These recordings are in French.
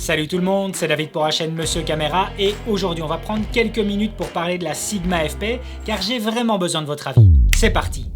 Salut tout le monde, c'est David pour la chaîne Monsieur Caméra et aujourd'hui on va prendre quelques minutes pour parler de la Sigma FP car j'ai vraiment besoin de votre avis. C'est parti!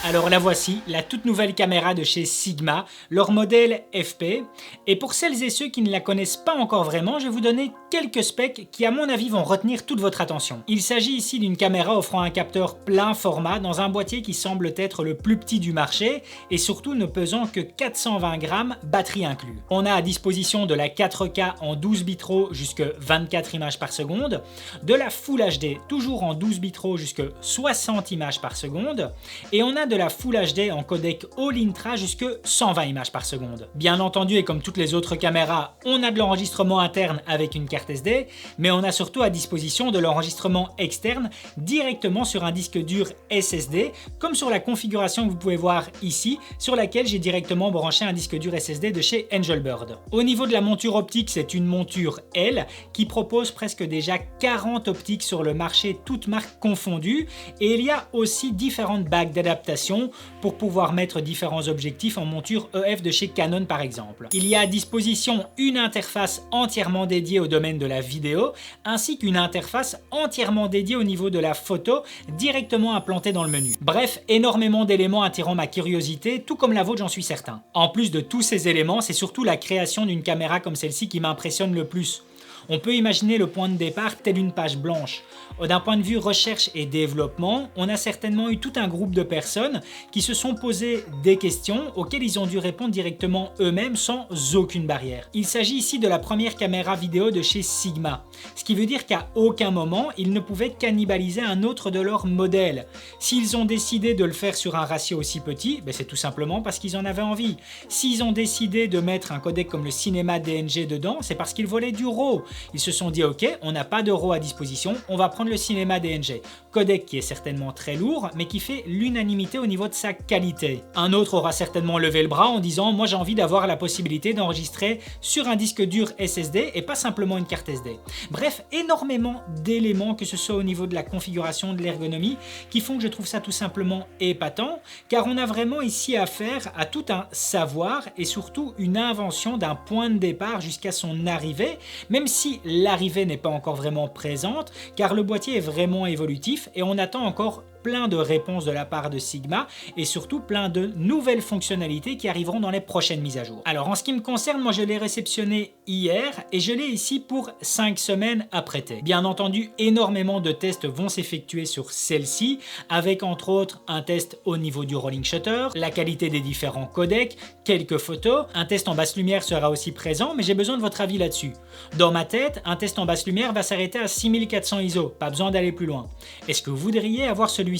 Alors la voici, la toute nouvelle caméra de chez Sigma, leur modèle FP. Et pour celles et ceux qui ne la connaissent pas encore vraiment, je vais vous donner quelques specs qui à mon avis vont retenir toute votre attention. Il s'agit ici d'une caméra offrant un capteur plein format dans un boîtier qui semble être le plus petit du marché et surtout ne pesant que 420 grammes, batterie inclus. On a à disposition de la 4K en 12 bits RAW jusque 24 images par seconde, de la Full HD toujours en 12 bits RAW jusque 60 images par seconde et on a de la Full HD en codec All Intra jusque 120 images par seconde. Bien entendu et comme toutes les autres caméras, on a de l'enregistrement interne avec une carte SD, mais on a surtout à disposition de l'enregistrement externe directement sur un disque dur SSD, comme sur la configuration que vous pouvez voir ici, sur laquelle j'ai directement branché un disque dur SSD de chez Angelbird. Au niveau de la monture optique, c'est une monture L qui propose presque déjà 40 optiques sur le marché, toutes marques confondues, et il y a aussi différentes bagues d'adaptation pour pouvoir mettre différents objectifs en monture EF de chez Canon par exemple. Il y a à disposition une interface entièrement dédiée au domaine de la vidéo, ainsi qu'une interface entièrement dédiée au niveau de la photo, directement implantée dans le menu. Bref, énormément d'éléments attirant ma curiosité, tout comme la vôtre j'en suis certain. En plus de tous ces éléments, c'est surtout la création d'une caméra comme celle-ci qui m'impressionne le plus. On peut imaginer le point de départ tel une page blanche. D'un point de vue recherche et développement, on a certainement eu tout un groupe de personnes qui se sont posé des questions auxquelles ils ont dû répondre directement eux-mêmes sans aucune barrière. Il s'agit ici de la première caméra vidéo de chez Sigma, ce qui veut dire qu'à aucun moment, ils ne pouvaient cannibaliser un autre de leurs modèles. S'ils ont décidé de le faire sur un ratio aussi petit, c'est tout simplement parce qu'ils en avaient envie. S'ils ont décidé de mettre un codec comme le Cinema DNG dedans, c'est parce qu'ils voulaient du RAW. Ils se sont dit ok, on n'a pas de RAW à disposition, on va prendre le Cinema DNG. Codec qui est certainement très lourd, mais qui fait l'unanimité au niveau de sa qualité. Un autre aura certainement levé le bras en disant moi j'ai envie d'avoir la possibilité d'enregistrer sur un disque dur SSD et pas simplement une carte SD. Bref, énormément d'éléments, que ce soit au niveau de la configuration, de l'ergonomie, qui font que je trouve ça tout simplement épatant, car on a vraiment ici affaire à tout un savoir et surtout une invention d'un point de départ jusqu'à son arrivée, même si l'arrivée n'est pas encore vraiment présente, car le boîtier est vraiment évolutif et on attend encore plein de réponses de la part de Sigma et surtout plein de nouvelles fonctionnalités qui arriveront dans les prochaines mises à jour. Alors en ce qui me concerne, moi je l'ai réceptionné hier et je l'ai ici pour 5 semaines à prêter. Bien entendu, énormément de tests vont s'effectuer sur celle-ci, avec entre autres un test au niveau du rolling shutter, la qualité des différents codecs, quelques photos, un test en basse lumière sera aussi présent, mais j'ai besoin de votre avis là-dessus. Dans ma tête, un test en basse lumière va s'arrêter à 6400 ISO, pas besoin d'aller plus loin. Est-ce que vous voudriez avoir celui-ci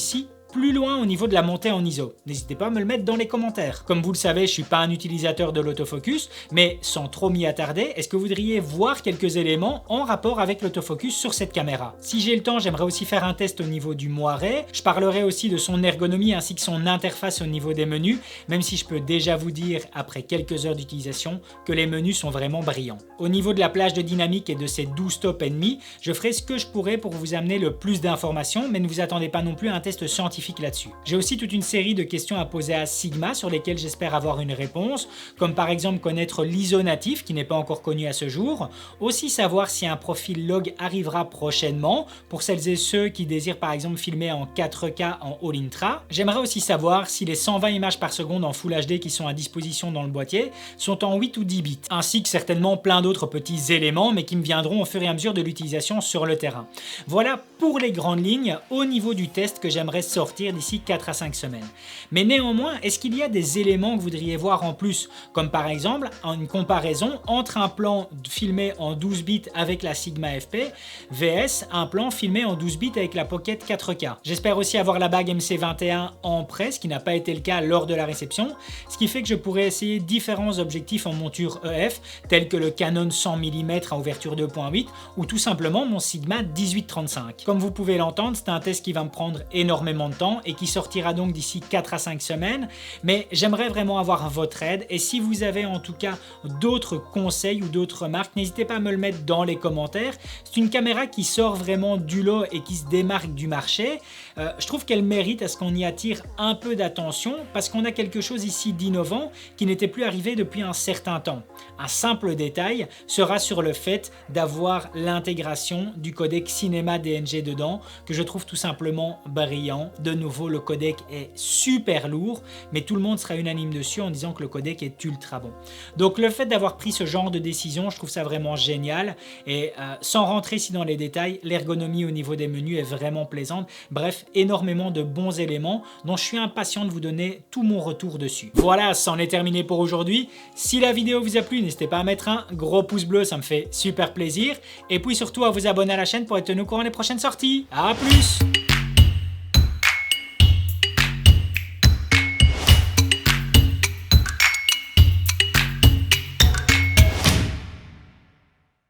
plus loin au niveau de la montée en ISO? N'hésitez pas à me le mettre dans les commentaires. Comme vous le savez, je ne suis pas un utilisateur de l'autofocus, mais sans trop m'y attarder, est-ce que vous voudriez voir quelques éléments en rapport avec l'autofocus sur cette caméra? Si j'ai le temps, j'aimerais aussi faire un test au niveau du moiré. Je parlerai aussi de son ergonomie ainsi que son interface au niveau des menus, même si je peux déjà vous dire, après quelques heures d'utilisation, que les menus sont vraiment brillants. Au niveau de la plage de dynamique et de ses 12 stops ennemis, je ferai ce que je pourrai pour vous amener le plus d'informations, mais ne vous attendez pas non plus à un test scientifique là-dessus. J'ai aussi toute une série de questions à poser à Sigma sur lesquelles j'espère avoir une réponse, comme par exemple connaître l'ISO natif qui n'est pas encore connu à ce jour, aussi savoir si un profil log arrivera prochainement pour celles et ceux qui désirent par exemple filmer en 4K en All Intra. J'aimerais aussi savoir si les 120 images par seconde en Full HD qui sont à disposition dans le boîtier sont en 8 ou 10 bits, ainsi que certainement plein d'autres petits éléments mais qui me viendront au fur et à mesure de l'utilisation sur le terrain. Voilà pour les grandes lignes au niveau du test que j'aimerais sortir d'ici 4 à 5 semaines. Mais néanmoins, est-ce qu'il y a des éléments que vous voudriez voir en plus, comme par exemple une comparaison entre un plan filmé en 12 bits avec la Sigma FP vs un plan filmé en 12 bits avec la Pocket 4K. J'espère aussi avoir la bague MC21 en prêt, ce qui n'a pas été le cas lors de la réception, ce qui fait que je pourrais essayer différents objectifs en monture EF, tels que le Canon 100 mm à ouverture 2.8 ou tout simplement mon Sigma 1835. Comme vous pouvez l'entendre, c'est un test qui va me prendre énormément de temps temps et qui sortira donc d'ici 4 à 5 semaines. Mais j'aimerais vraiment avoir votre aide et si vous avez en tout cas d'autres conseils ou d'autres marques, n'hésitez pas à me le mettre dans les commentaires. C'est une caméra qui sort vraiment du lot et qui se démarque du marché. Je trouve qu'elle mérite à ce qu'on y attire un peu d'attention parce qu'on a quelque chose ici d'innovant qui n'était plus arrivé depuis un certain temps. Un simple détail sera sur le fait d'avoir l'intégration du codec Cinema DNG dedans que je trouve tout simplement brillant. De nouveau, le codec est super lourd, mais tout le monde sera unanime dessus en disant que le codec est ultra bon. Donc le fait d'avoir pris ce genre de décision, je trouve ça vraiment génial et sans rentrer ici dans les détails, l'ergonomie au niveau des menus est vraiment plaisante. Bref, énormément de bons éléments dont je suis impatient de vous donner tout mon retour dessus. Voilà, c'en est terminé pour aujourd'hui. Si la vidéo vous a plu, n'hésitez pas à mettre un gros pouce bleu, ça me fait super plaisir. Et puis surtout à vous abonner à la chaîne pour être tenu au courant des prochaines sorties. À plus!